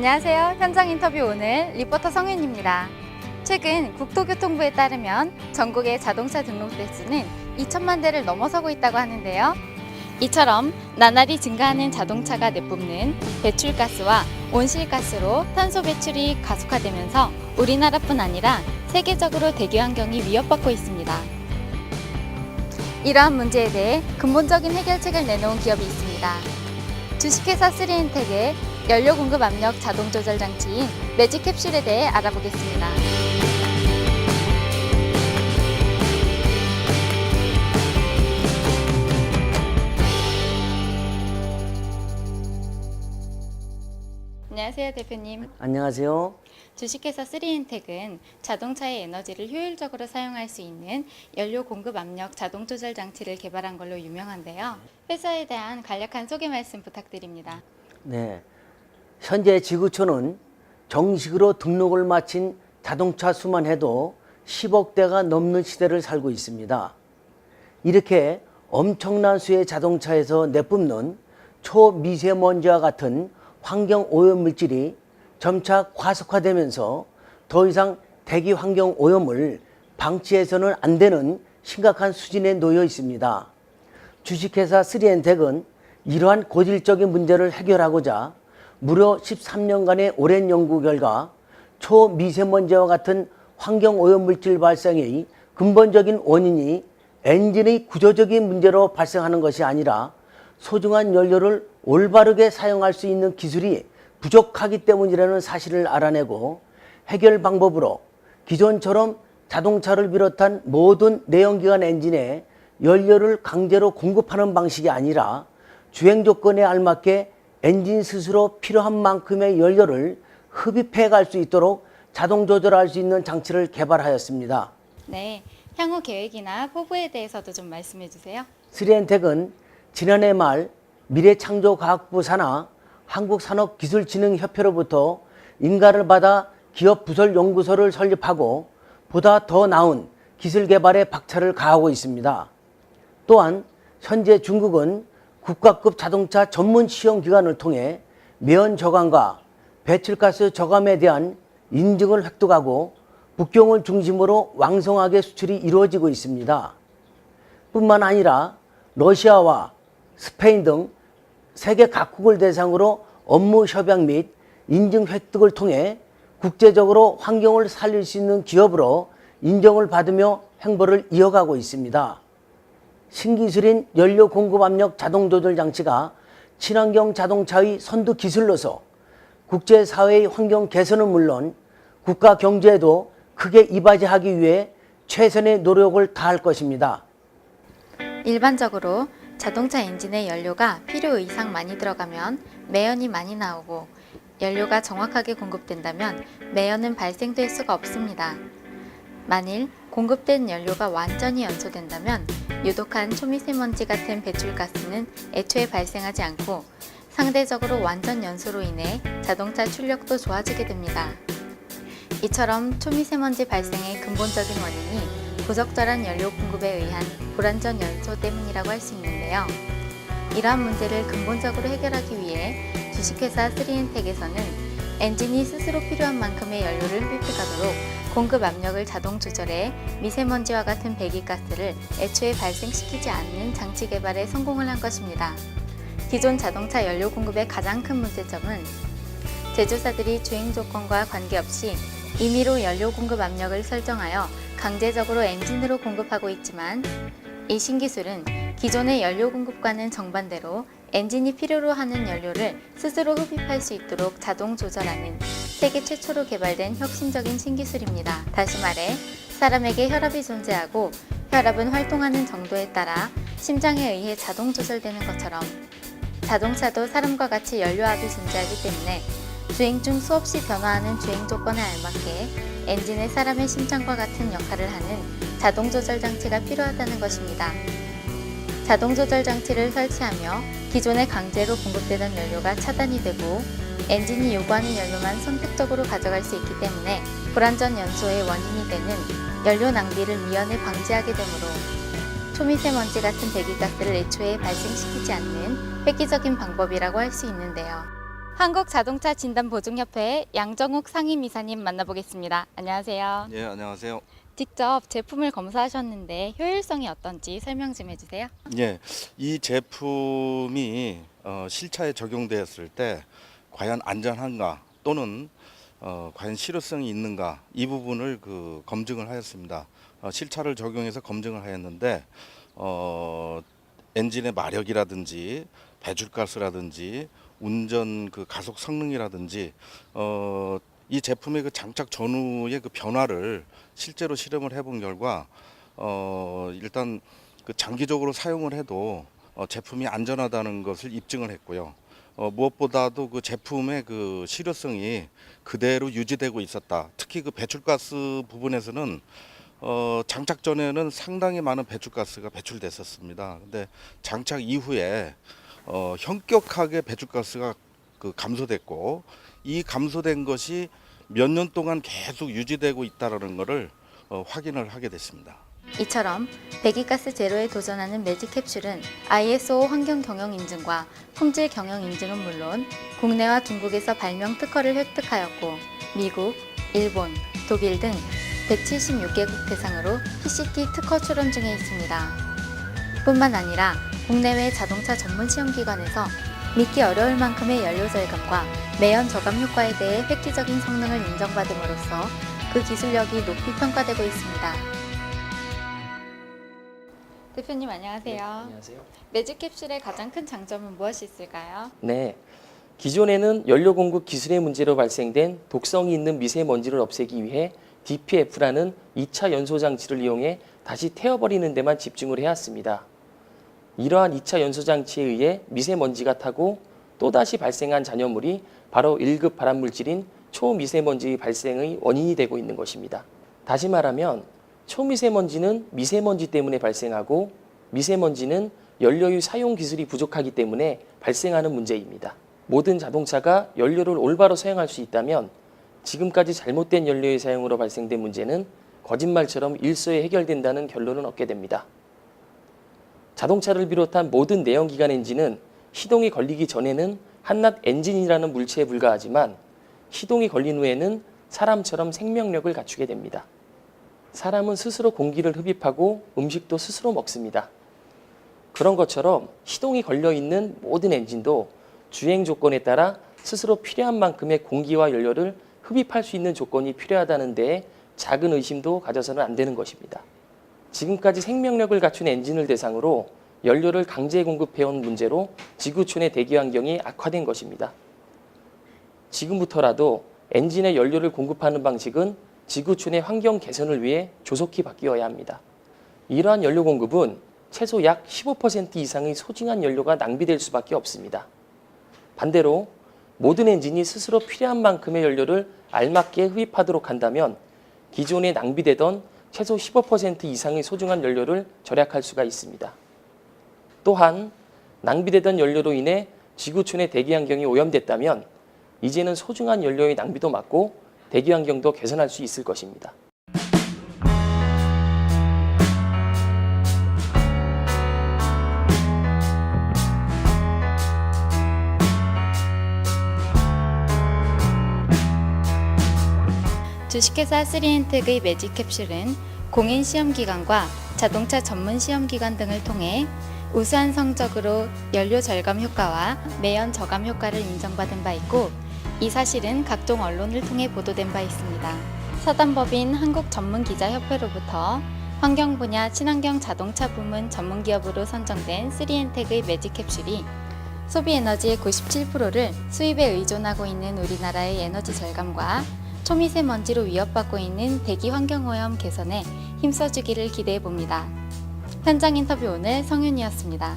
안녕하세요. 현장 인터뷰 오늘 리포터 성윤입니다. 최근 국토교통부에 따르면 전국의 자동차 등록 대수는 2천만 대를 넘어서고 있다고 하는데요. 이처럼 나날이 증가하는 자동차가 내뿜는 배출가스와 온실가스로 탄소 배출이 가속화되면서 우리나라뿐 아니라 세계적으로 대기 환경이 위협받고 있습니다. 이러한 문제에 대해 근본적인 해결책을 내놓은 기업이 있습니다. 주식회사 3엔텍의 연료 공급 압력 자동 조절 장치인 매직캡슐에 대해 알아보겠습니다. 안녕하세요, 대표님. 안녕하세요. 주식회사 3엔텍은 자동차의 에너지를 효율적으로 사용할 수 있는 연료 공급 압력 자동 조절 장치를 개발한 걸로 유명한데요. 회사에 대한 간략한 소개 말씀 부탁드립니다. 네, 현재 지구촌은 정식으로 등록을 마친 자동차 수만 해도 10억 대가 넘는 시대를 살고 있습니다. 이렇게 엄청난 수의 자동차에서 내뿜는 초미세먼지와 같은 환경 오염 물질이 점차 과속화되면서 더 이상 대기 환경 오염을 방치해서는 안 되는 심각한 수준에 놓여 있습니다. 주식회사 3엔텍은 이러한 고질적인 문제를 해결하고자 무려 13년간의 오랜 연구 결과 초미세먼지와 같은 환경 오염 물질 발생의 근본적인 원인이 엔진의 구조적인 문제로 발생하는 것이 아니라 소중한 연료를 올바르게 사용할 수 있는 기술이 부족하기 때문이라는 사실을 알아내고 해결 방법으로 기존처럼 자동차를 비롯한 모든 내연기관 엔진에 연료를 강제로 공급하는 방식이 아니라 주행 조건에 알맞게 엔진 스스로 필요한 만큼의 연료를 흡입해 갈 수 있도록 자동 조절할 수 있는 장치를 개발하였습니다. 네, 향후 계획이나 포부에 대해서도 좀 말씀해 주세요. 3엔텍은 지난해 말 미래창조과학부 산하 한국산업기술진흥협회로부터 인가를 받아 기업 부설 연구소를 설립하고 보다 더 나은 기술 개발에 박차를 가하고 있습니다. 또한 현재 중국은 국가급 자동차 전문 시험 기관을 통해 매연 저감과 배출가스 저감에 대한 인증을 획득하고 북경을 중심으로 왕성하게 수출이 이루어지고 있습니다. 뿐만 아니라 러시아와 스페인 등 세계 각국을 대상으로 업무 협약 및 인증 획득을 통해 국제적으로 환경을 살릴 수 있는 기업으로 인정을 받으며 행보를 이어가고 있습니다. 신기술인 연료 공급 압력 자동 조절 장치가 친환경 자동차의 선두 기술로서 국제사회의 환경 개선은 물론 국가 경제에도 크게 이바지하기 위해 최선의 노력을 다할 것입니다. 일반적으로 자동차 엔진에 연료가 필요 이상 많이 들어가면 매연이 많이 나오고 연료가 정확하게 공급된다면 매연은 발생될 수가 없습니다. 만일 공급된 연료가 완전히 연소된다면 유독한 초미세먼지 같은 배출가스는 애초에 발생하지 않고 상대적으로 완전 연소로 인해 자동차 출력도 좋아지게 됩니다. 이처럼 초미세먼지 발생의 근본적인 원인이 부적절한 연료 공급에 의한 불완전 연소 때문이라고 할 수 있는데요. 이러한 문제를 근본적으로 해결하기 위해 주식회사 3엔텍에서는 엔진이 스스로 필요한 만큼의 연료를 흡입해가도록 공급 압력을 자동 조절해 미세먼지와 같은 배기가스를 애초에 발생시키지 않는 장치 개발에 성공을 한 것입니다. 기존 자동차 연료 공급의 가장 큰 문제점은 제조사들이 주행 조건과 관계없이 임의로 연료 공급 압력을 설정하여 강제적으로 엔진으로 공급하고 있지만 이 신기술은 기존의 연료 공급과는 정반대로 엔진이 필요로 하는 연료를 스스로 흡입할 수 있도록 자동 조절하는 세계 최초로 개발된 혁신적인 신기술입니다. 다시 말해 사람에게 혈압이 존재하고 혈압은 활동하는 정도에 따라 심장에 의해 자동 조절되는 것처럼 자동차도 사람과 같이 연료압이 존재하기 때문에 주행 중 수없이 변화하는 주행 조건에 알맞게 엔진에 사람의 심장과 같은 역할을 하는 자동 조절 장치가 필요하다는 것입니다. 자동 조절 장치를 설치하며 기존에 강제로 공급되던 연료가 차단이 되고 엔진이 요구하는 연료만 선택적으로 가져갈 수 있기 때문에 불완전 연소의 원인이 되는 연료 낭비를 미연에 방지하게 되므로 초미세먼지 같은 배기가스를 애초에 발생시키지 않는 획기적인 방법이라고 할 수 있는데요. 한국자동차진단보증협회 양정욱 상임이사님 만나보겠습니다. 안녕하세요. 예, 안녕하세요. 직접 제품을 검사하셨는데 효율성이 어떤지 설명 좀 해주세요. 예, 이 제품이 실차에 적용되었을 때 과연 안전한가 또는 과연 실효성이 있는가 이 부분을 검증을 하였습니다. 실차를 적용해서 검증을 하였는데 엔진의 마력이라든지 배출가스라든지 운전 가속 성능이라든지 이 제품의 장착 전후의 변화를 실제로 실험을 해본 결과 일단 장기적으로 사용을 해도 제품이 안전하다는 것을 입증을 했고요. 무엇보다도 제품의 실효성이 그대로 유지되고 있었다. 특히 배출가스 부분에서는 장착 전에는 상당히 많은 배출가스가 배출됐었습니다. 근데 장착 이후에 현격하게 배출가스가 감소됐고 이 감소된 것이 몇 년 동안 계속 유지되고 있다는 것을 확인을 하게 됐습니다. 이처럼 배기가스 제로에 도전하는 매직캡슐은 ISO 환경 경영 인증과 품질 경영 인증은 물론 국내와 중국에서 발명 특허를 획득하였고 미국, 일본, 독일 등 176개국 대상으로 PCT 특허 출원 중에 있습니다. 뿐만 아니라 국내외 자동차 전문 시험기관에서 믿기 어려울 만큼의 연료 절감과 매연 저감 효과에 대해 획기적인 성능을 인정받음으로써 그 기술력이 높이 평가되고 있습니다. 대표님 안녕하세요. 네, 안녕하세요. 매직캡슐의 가장 큰 장점은 무엇이 있을까요? 네, 기존에는 연료 공급 기술의 문제로 발생된 독성이 있는 미세먼지를 없애기 위해 DPF라는 2차 연소 장치를 이용해 다시 태워버리는 데만 집중을 해왔습니다. 이러한 2차 연소 장치에 의해 미세먼지가 타고 또다시 발생한 잔여물이 바로 1급 발암물질인 초미세먼지 발생의 원인이 되고 있는 것입니다. 다시 말하면 초미세먼지는 미세먼지 때문에 발생하고 미세먼지는 연료의 사용 기술이 부족하기 때문에 발생하는 문제입니다. 모든 자동차가 연료를 올바로 사용할 수 있다면 지금까지 잘못된 연료의 사용으로 발생된 문제는 거짓말처럼 일소에 해결된다는 결론을 얻게 됩니다. 자동차를 비롯한 모든 내연기관 엔진은 시동이 걸리기 전에는 한낱 엔진이라는 물체에 불과하지만 시동이 걸린 후에는 사람처럼 생명력을 갖추게 됩니다. 사람은 스스로 공기를 흡입하고 음식도 스스로 먹습니다. 그런 것처럼 시동이 걸려 있는 모든 엔진도 주행 조건에 따라 스스로 필요한 만큼의 공기와 연료를 흡입할 수 있는 조건이 필요하다는 데에 작은 의심도 가져서는 안 되는 것입니다. 지금까지 생명력을 갖춘 엔진을 대상으로 연료를 강제 공급해온 문제로 지구촌의 대기 환경이 악화된 것입니다. 지금부터라도 엔진에 연료를 공급하는 방식은 지구촌의 환경 개선을 위해 조속히 바뀌어야 합니다. 이러한 연료 공급은 최소 약 15% 이상의 소중한 연료가 낭비될 수밖에 없습니다. 반대로 모든 엔진이 스스로 필요한 만큼의 연료를 알맞게 흡입하도록 한다면 기존에 낭비되던 최소 15% 이상의 소중한 연료를 절약할 수가 있습니다. 또한 낭비되던 연료로 인해 지구촌의 대기 환경이 오염됐다면 이제는 소중한 연료의 낭비도 막고 대기 환경도 개선할 수 있을 것입니다. 주식회사 3엔텍의 매직캡슐은 공인 시험기관과 자동차 전문 시험기관 등을 통해 우수한 성적으로 연료 절감 효과와 매연 저감 효과를 인정받은 바 있고 이 사실은 각종 언론을 통해 보도된 바 있습니다. 사단법인 한국전문기자협회로부터 환경 분야 친환경 자동차 부문 전문기업으로 선정된 3엔텍의 매직캡슐이 소비 에너지의 97%를 수입에 의존하고 있는 우리나라의 에너지 절감과 초미세먼지로 위협받고 있는 대기 환경오염 개선에 힘써주기를 기대해 봅니다. 현장 인터뷰 오늘 성윤이었습니다.